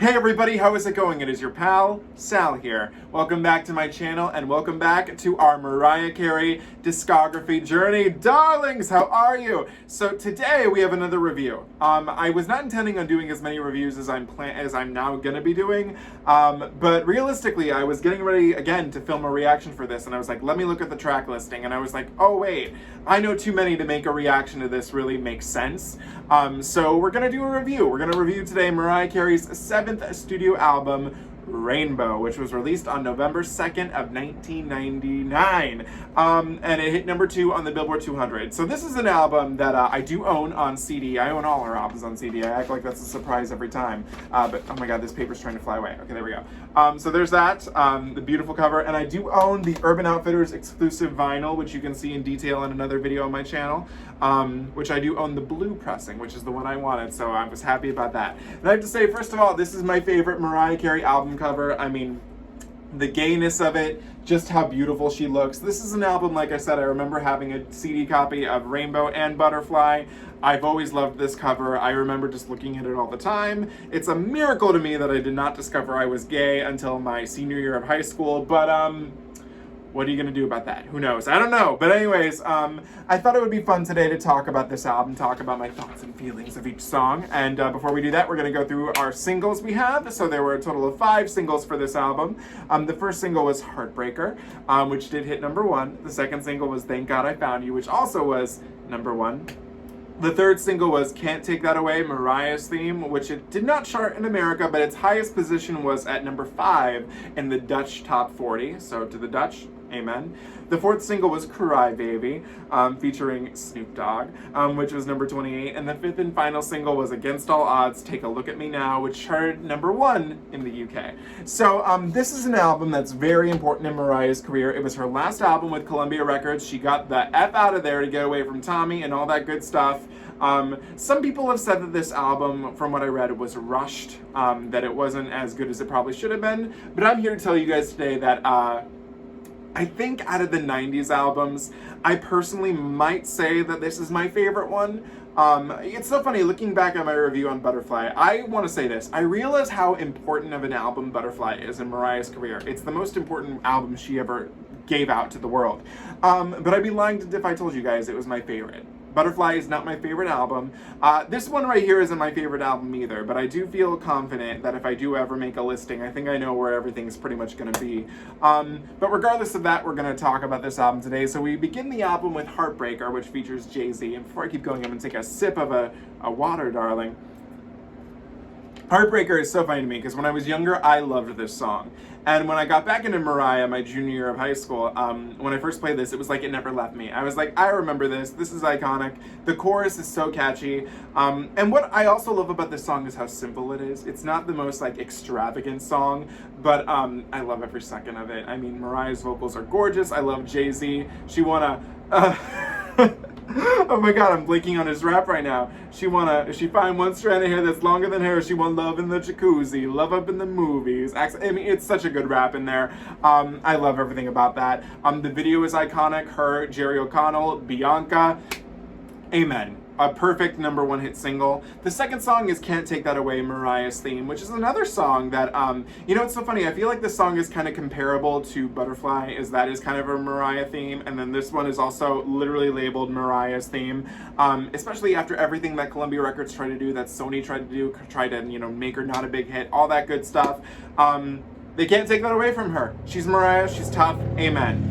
Hey everybody, how is it going? It is your pal, Sal here. Welcome back to my channel and welcome back to our Mariah Carey discography journey. Darlings, how are you? So today we have another review. I was not intending on doing as many reviews as I'm now gonna be doing, but realistically I was getting ready again to film a reaction for this and I was like, let me look at the track listing, and I was like, oh wait, I know too many to make a reaction to this really make sense. So we're gonna do a review. We're gonna review today Mariah Carey's 7th studio album, Rainbow, which was released on November 2nd of 1999, and it hit number 2 on the Billboard 200. So this is an album that I do own on CD. I own all her albums on CD. I act like that's a surprise every time, but oh my god, this paper's trying to fly away. Okay, there we go. So there's that, the beautiful cover, and I do own the Urban Outfitters exclusive vinyl, which you can see in detail in another video on my channel, which I do own the blue pressing, which is the one I wanted, so I was happy about that. And I have to say, first of all, this is my favorite Mariah Carey album cover. I mean, the gayness of it, just how beautiful she looks. This is an album, like I said, I remember having a CD copy of Rainbow and Butterfly. I've always loved this cover. I remember just looking at it all the time. It's a miracle to me that I did not discover I was gay until my senior year of high school, but what are you gonna do about that? Who knows? I don't know. But anyways, I thought it would be fun today to talk about this album, talk about my thoughts and feelings of each song. And before we do that, we're gonna go through our singles we have. So there were a total of 5 singles for this album. The first single was Heartbreaker, which did hit number 1. The second single was Thank God I Found You, which also was number 1. The third single was Can't Take That Away, Mariah's Theme, which it did not chart in America, but its highest position was at number 5 in the Dutch Top 40. So to the Dutch, amen. The fourth single was Crybaby, featuring Snoop Dogg, which was number 28. And the fifth and final single was Against All Odds, Take a Look at Me Now, which charted number 1 in the UK. So this is an album that's very important in Mariah's career. It was her last album with Columbia Records. She got the F out of there to get away from Tommy and all that good stuff. Some people have said that this album, from what I read, was rushed, that it wasn't as good as it probably should have been. But I'm here to tell you guys today that I think out of the 90s albums, I personally might say that this is my favorite one. It's so funny, looking back at my review on Butterfly, I want to say this. I realize how important of an album Butterfly is in Mariah's career. It's the most important album she ever gave out to the world. But I'd be lying if I told you guys it was my favorite. Butterfly is not my favorite album. This one right here isn't my favorite album either, but I do feel confident that if I do ever make a listing, I think I know where everything's pretty much going to be. But regardless of that, we're going to talk about this album today. So we begin the album with Heartbreaker, which features Jay-Z. And before I keep going, I'm going to take a sip of a water, darling. Heartbreaker is so funny to me because when I was younger, I loved this song. And when I got back into Mariah my junior year of high school, when I first played this, it was like it never left me. I was like, I remember this. This is iconic. The chorus is so catchy. And what I also love about this song is how simple it is. It's not the most like extravagant song, but I love every second of it. I mean, Mariah's vocals are gorgeous. I love Jay-Z. She won a... Oh my god, I'm blinking on his rap right now. She find one strand of hair that's longer than her. She won love in the jacuzzi, love up in the movies. I mean, it's such a good rap in there. I love everything about that. The video is iconic. Her, Jerry O'Connell, Bianca. Amen. A perfect number 1 hit single. The second song is Can't Take That Away, Mariah's Theme, which is another song that, you know, it's so funny. I feel like this song is kind of comparable to Butterfly, as that is kind of a Mariah theme, and then this one is also literally labeled Mariah's Theme, especially after everything that Columbia Records tried to do, that Sony tried to, you know, make her not a big hit, all that good stuff. They can't take that away from her. She's Mariah, she's tough, amen.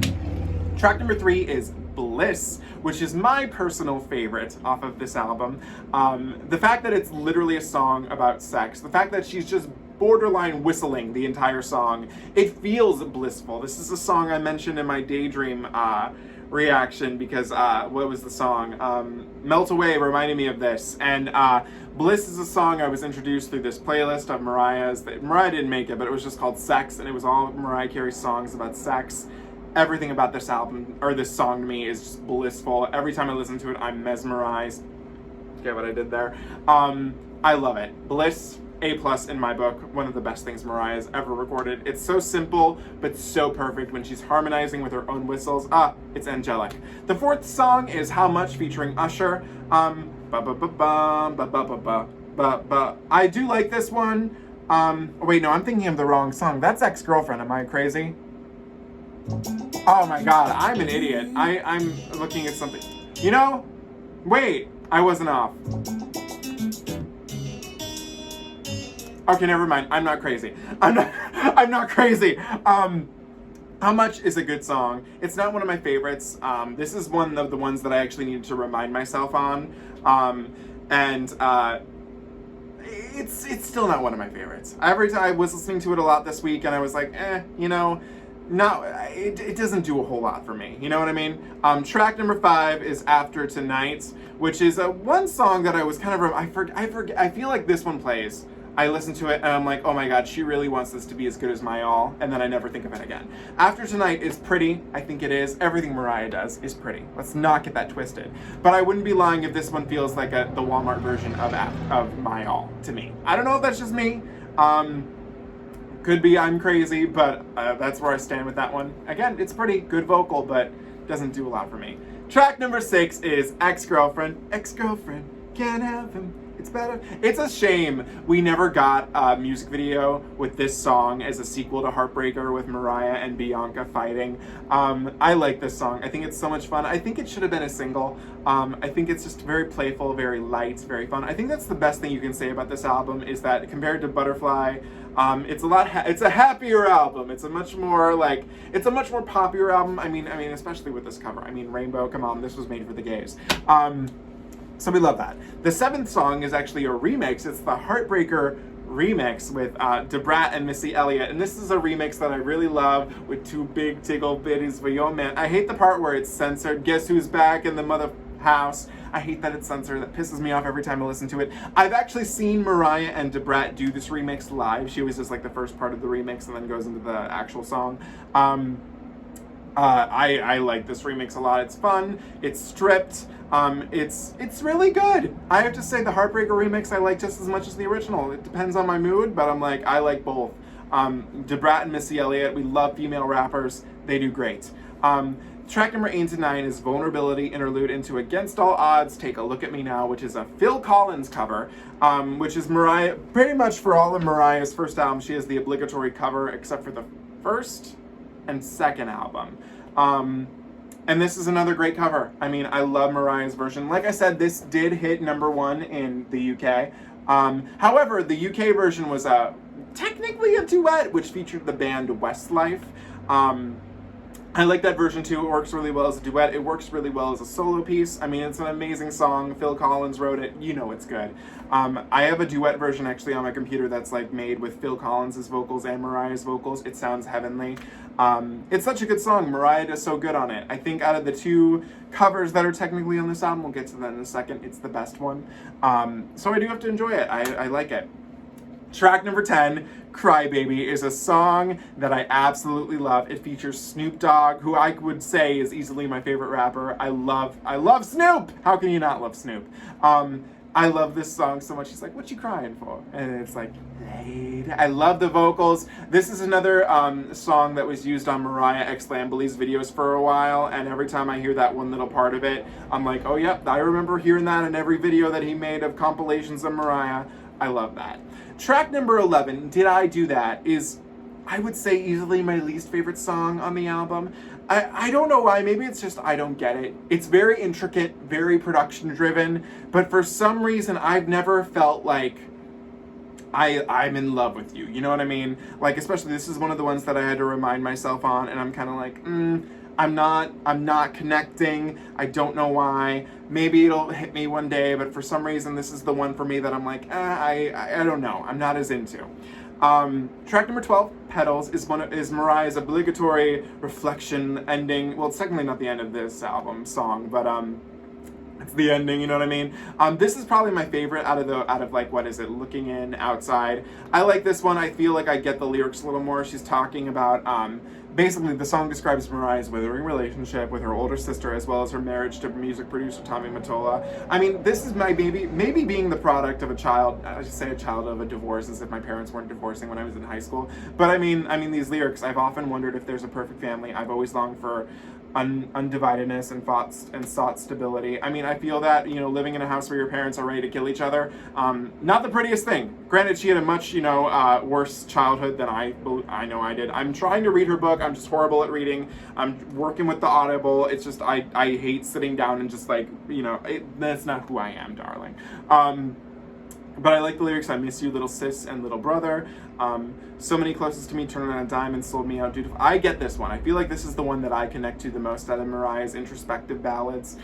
Track number 3 is Bliss, which is my personal favorite off of this album. The fact that it's literally a song about sex, the fact that she's just borderline whistling the entire song, it feels blissful. This is a song I mentioned in my Daydream reaction because, what was the song? Melt Away reminded me of this. And Bliss is a song I was introduced through this playlist of Mariah's. Mariah didn't make it, but it was just called Sex, and it was all Mariah Carey songs about sex. Everything about this album, or this song to me, is just blissful. Every time I listen to it, I'm mesmerized. Get what I did there? I love it. Bliss, A+ in my book. One of the best things Mariah's ever recorded. It's so simple, but so perfect when she's harmonizing with her own whistles. It's angelic. The fourth song is How Much, featuring Usher. I do like this one. Wait, no, I'm thinking of the wrong song. That's Ex-Girlfriend. Am I crazy? Oh my god, I'm an idiot. I'm looking at something. You know? Wait, I wasn't off. Okay, never mind. I'm not crazy. I'm not crazy. How Much is a good song. It's not one of my favorites. This is one of the ones that I actually needed to remind myself on. It's still not one of my favorites. Every time I was listening to it a lot this week and I was like, you know, it doesn't do a whole lot for me. You know what I mean? Track number 5 is After Tonight, which is one song that I was kind of, I feel like this one plays. I listen to it and I'm like, oh my god, she really wants this to be as good as my all, and then I never think of it again. After Tonight is pretty, I think it is. Everything Mariah does is pretty. Let's not get that twisted. But I wouldn't be lying if this one feels like the Walmart version of my all to me. I don't know if that's just me. Could be I'm crazy, but that's where I stand with that one. Again, it's pretty good vocal, but doesn't do a lot for me. Track number 6 is Ex-Girlfriend. Ex-Girlfriend, can't have him. It's better. It's a shame we never got a music video with this song as a sequel to Heartbreaker with Mariah and Bianca fighting. I like this song. I think it's so much fun. I think it should have been a single. I think it's just very playful, very light, very fun. I think that's the best thing you can say about this album is that compared to Butterfly, it's a happier album. It's a much more popular album. I mean, especially with this cover. I mean, Rainbow, come on, this was made for the gays. So we love that. The 7th song is actually a remix. It's the Heartbreaker remix with Brat and Missy Elliott. And this is a remix that I really love with 2 big tickle bitties for your man. I hate the part where it's censored. Guess who's back in the mother house? I hate that it's censored. That pisses me off every time I listen to it. I've actually seen Mariah and Brat do this remix live. She was just like the first part of the remix and then goes into the actual song. I like this remix a lot. It's fun. It's stripped. It's really good. I have to say the Heartbreaker remix I like just as much as the original. It depends on my mood, but I like both. Brat and Missy Elliott, we love female rappers. They do great. Track number 8 to 9 is Vulnerability Interlude into Against All Odds, Take a Look at Me Now, which is a Phil Collins cover, which is Mariah, pretty much for all of Mariah's first album, she has the obligatory cover except for the first and second album. And this is another great cover. I mean, I love Mariah's version. Like I said, this did hit number 1 in the UK. However, the UK version was technically a duet, which featured the band Westlife. I like that version too. It works really well as a duet. It works really well as a solo piece. I mean, it's an amazing song. Phil Collins wrote it. You know it's good. I have a duet version actually on my computer that's like made with Phil Collins' vocals and Mariah's vocals. It sounds heavenly. It's such a good song. Mariah does so good on it. I think out of the 2 covers that are technically on this album, we'll get to that in a second, it's the best one. So I do have to enjoy it. I like it. Track number 10, Crybaby, is a song that I absolutely love. It features Snoop Dogg, who I would say is easily my favorite rapper. I love Snoop! How can you not love Snoop? I love this song so much. He's like, what you crying for? And it's like, I love the vocals. This is another song that was used on Mariah X Lambley's videos for a while, and every time I hear that one little part of it, I'm like, oh yep, I remember hearing that in every video that he made of compilations of Mariah. I love that. Track number 11, Did I Do That, is, I would say, easily my least favorite song on the album. I don't know why, maybe it's just I don't get it. It's very intricate, very production driven, but for some reason I've never felt like I'm in love with you. You know what I mean? Like, especially this is one of the ones that I had to remind myself on, and I'm kind of like, I'm not connecting. I don't know why. Maybe it'll hit me one day, but for some reason this is the one for me that I'm like, I don't know. I'm not as into. Track number 12, Petals, is Mariah's obligatory reflection ending. Well, it's technically not the end of this album song, but it's the ending, you know what I mean? This is probably my favorite out of like, what is it, Looking In, Outside. I like this one. I feel like I get the lyrics a little more. She's talking about, basically the song describes Mariah's withering relationship with her older sister as well as her marriage to music producer Tommy Mottola. I mean, this is my maybe being the product of a child, I should say a child of a divorce, as if my parents weren't divorcing when I was in high school. But I mean these lyrics, I've often wondered if there's a perfect family. I've always longed for undividedness and sought stability. I mean, I feel that, you know, living in a house where your parents are ready to kill each other, not the prettiest thing. Granted, she had a much, you know, worse childhood than I know I did. I'm trying to read her book. I'm just horrible at reading. I'm working with the Audible. It's just, I hate sitting down and just like, you know, that's not who I am, darling. But I like the lyrics. I miss you, little sis and little brother. So many closest to me turned on a dime and sold me out dutiful. I get this one. I feel like this is the one that I connect to the most out of Mariah's introspective ballads.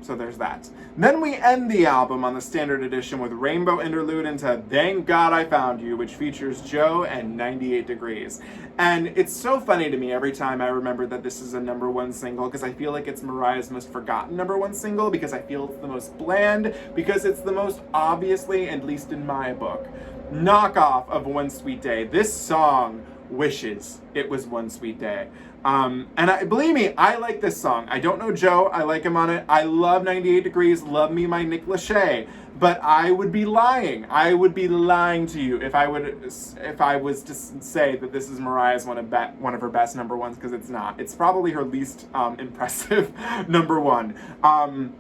So there's that. Then we end the album on the standard edition with Rainbow Interlude into Thank God I Found You, which features Joe and 98 Degrees. And it's so funny to me every time I remember that this is a #1 single, because I feel like it's Mariah's most forgotten #1 single, because I feel it's the most bland, because it's the most obviously, at least in my book, knockoff of One Sweet Day. This song wishes it was One Sweet Day. And believe me, I like this song. I don't know Joe. I like him on it. I love 98 Degrees. Love me my Nick Lachey. But I would be lying. I would be lying to you if I was to say that this is Mariah's one of her best #1s, because it's not. It's probably her least impressive #1.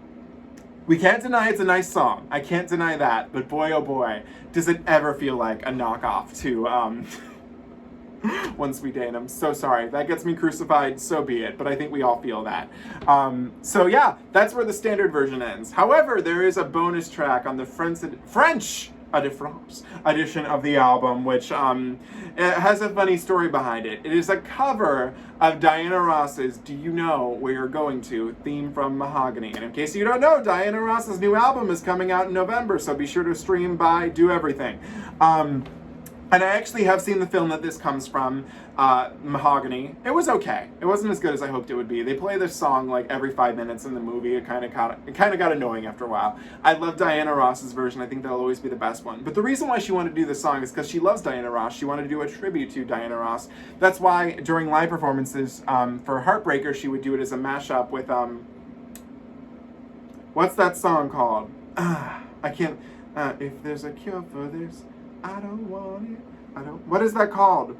We can't deny it's a nice song. I can't deny that. But boy, oh boy, does it ever feel like a knockoff to One Sweet Day, and I'm so sorry. That gets me crucified, so be it, but I think we all feel that. So yeah, that's where the standard version ends. However, there is a bonus track on the French edition of the album, which it has a funny story behind it. It is a cover of Diana Ross's Do You Know Where You're Going To theme from Mahogany. And in case you don't know, Diana Ross's new album is coming out in November, so be sure to stream, buy, do everything. And I actually have seen the film that this comes from, Mahogany. It was okay. It wasn't as good as I hoped it would be. They play this song like every 5 minutes in the movie. It kind of got annoying after a while. I love Diana Ross's version. I think that'll always be the best one. But the reason why she wanted to do this song is because she loves Diana Ross. She wanted to do a tribute to Diana Ross. That's why during live performances for Heartbreaker, she would do it as a mashup with, what's that song called? I can't, if there's a cure for this, I don't want it. What is that called?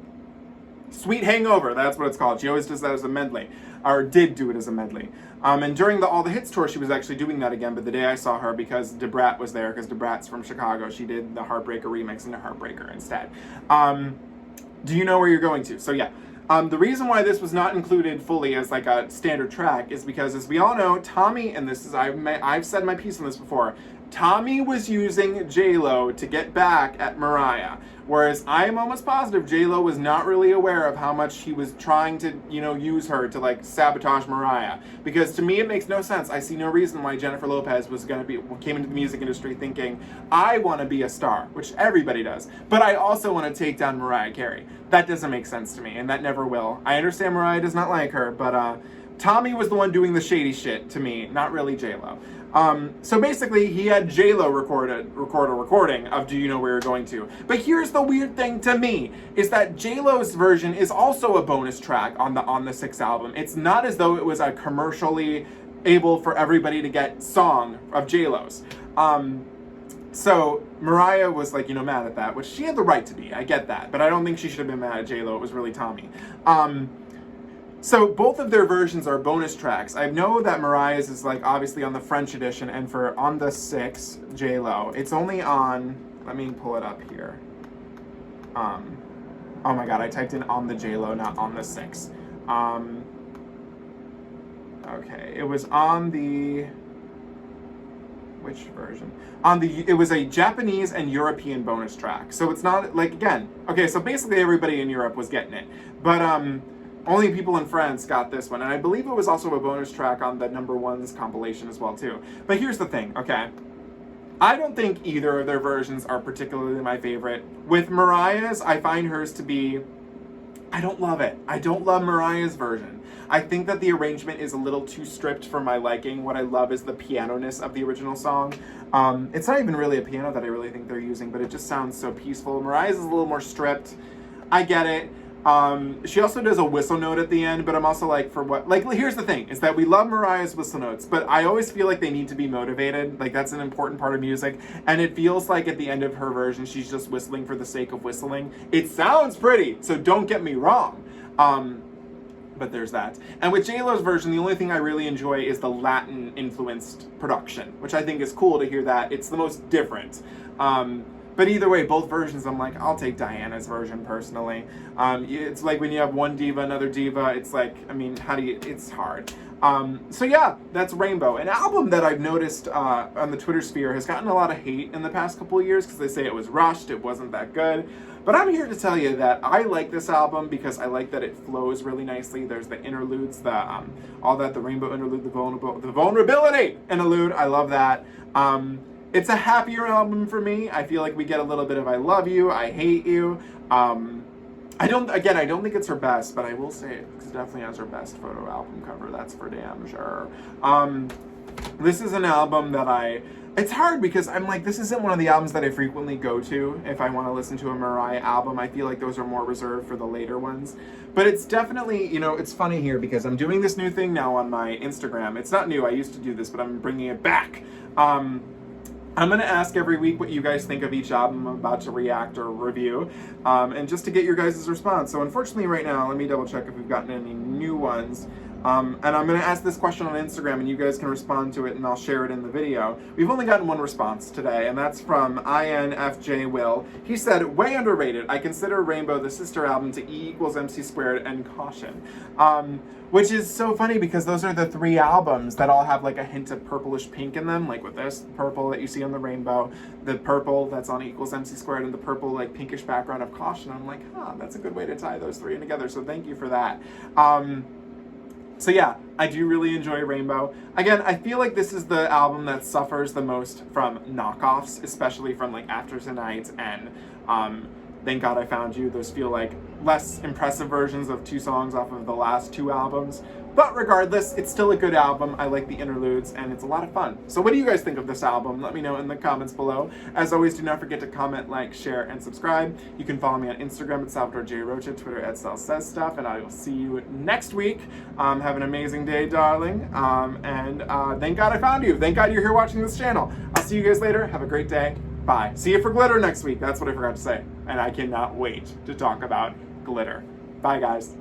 Sweet Hangover, that's what it's called. She always does that as a medley, or did do it as a medley. And during the All the Hits tour, she was actually doing that again, but the day I saw her, because Brat was there, because Brat's from Chicago, she did the Heartbreaker remix into Heartbreaker instead. Do You Know Where You're Going To? So yeah. The reason why this was not included fully as like a standard track is because, as we all know, Tommy, and this is, I've said my piece on this before, Tommy was using J-Lo to get back at Mariah, whereas I am almost positive J-Lo was not really aware of how much he was trying to, you know, use her to like sabotage Mariah. Because to me it makes no sense. I see no reason why Jennifer Lopez came into the music industry thinking, I want to be a star, which everybody does, but I also want to take down Mariah Carey. That doesn't make sense to me, and that never will. I understand Mariah does not like her, but Tommy was the one doing the shady shit to me, not really J-Lo. So basically, he had J-Lo record a recording of Do You Know Where You're Going To. But here's the weird thing to me, is that J-Lo's version is also a bonus track on the 6th album. It's not as though it was a commercially able for everybody to get song of J-Lo's. So Mariah was like, you know, mad at that, which she had the right to be. I get that, but I don't think she should have been mad at J-Lo. It was really Tommy. So both of their versions are bonus tracks. I know that Mariah's is like obviously on the French edition, and for on the 6, J-Lo, it's only on, let me pull it up here. Oh my god, I typed in on the J-Lo, not on the 6. Okay, it was on the, which version? It was a Japanese and European bonus track. So it's not, like, again, okay, so basically everybody in Europe was getting it. But, only people in France got this one, and I believe it was also a bonus track on the #1s compilation as well, too. But here's the thing, okay? I don't think either of their versions are particularly my favorite. With Mariah's, I find hers to be, I don't love it. I don't love Mariah's version. I think that the arrangement is a little too stripped for my liking. What I love is the piano-ness of the original song. It's not even really a piano that I really think they're using, but it just sounds so peaceful. Mariah's is a little more stripped. I get it. She also does a whistle note at the end, but I'm also like, for what? Like, here's the thing, is that we love Mariah's whistle notes, but I always feel like they need to be motivated. Like, that's an important part of music, and it feels like at the end of her version, she's just whistling for the sake of whistling. It sounds pretty, so don't get me wrong. But there's that. And with J-Lo's version, the only thing I really enjoy is the Latin-influenced production, which I think is cool to hear that. It's the most different. But either way, both versions, I'm like, I'll take Diana's version personally. It's like when you have one diva, another diva, it's like, I mean, it's hard. So yeah, that's Rainbow. An album that I've noticed on the Twitter sphere has gotten a lot of hate in the past couple of years because they say it was rushed, it wasn't that good. But I'm here to tell you that I like this album because I like that it flows really nicely. There's the interludes, the Rainbow interlude, the vulnerability interlude. I love that. It's a happier album for me. I feel like we get a little bit of I love you, I hate you. I don't think it's her best, but I will say it definitely has her best photo album cover. That's for damn sure. This is an album that it's hard because I'm like, this isn't one of the albums that I frequently go to if I want to listen to a Mariah album. I feel like those are more reserved for the later ones. But it's definitely, it's funny here because I'm doing this new thing now on my Instagram. It's not new, I used to do this, but I'm bringing it back. I'm going to ask every week what you guys think of each album I'm about to react or review, and just to get your guys' response. So unfortunately right now, let me double check if we've gotten any new ones. And I'm going to ask this question on Instagram, and you guys can respond to it, and I'll share it in the video. We've only gotten one response today, and that's from INFJ Will. He said, way underrated. I consider Rainbow the sister album to E = MC squared and Caution. Which is so funny because those are the three albums that all have like a hint of purplish pink in them, like with this purple that you see on the Rainbow, the purple that's on E = MC squared, and the purple like pinkish background of Caution. I'm like, that's a good way to tie those three in together, so thank you for that. So yeah, I do really enjoy Rainbow. Again, I feel like this is the album that suffers the most from knockoffs, especially from like After Tonight and Thank God I Found You. Those feel like less impressive versions of two songs off of the last two albums. But regardless, it's still a good album. I like the interludes, and it's a lot of fun. So what do you guys think of this album? Let me know in the comments below. As always, do not forget to comment, like, share, and subscribe. You can follow me on Instagram at Salvador J. Rocha, Twitter at Sal Says Stuff, and I will see you next week. Have an amazing day, darling. And thank God I found you. Thank God you're here watching this channel. I'll see you guys later. Have a great day. Bye. See you for glitter next week. That's what I forgot to say. And I cannot wait to talk about glitter. Bye, guys.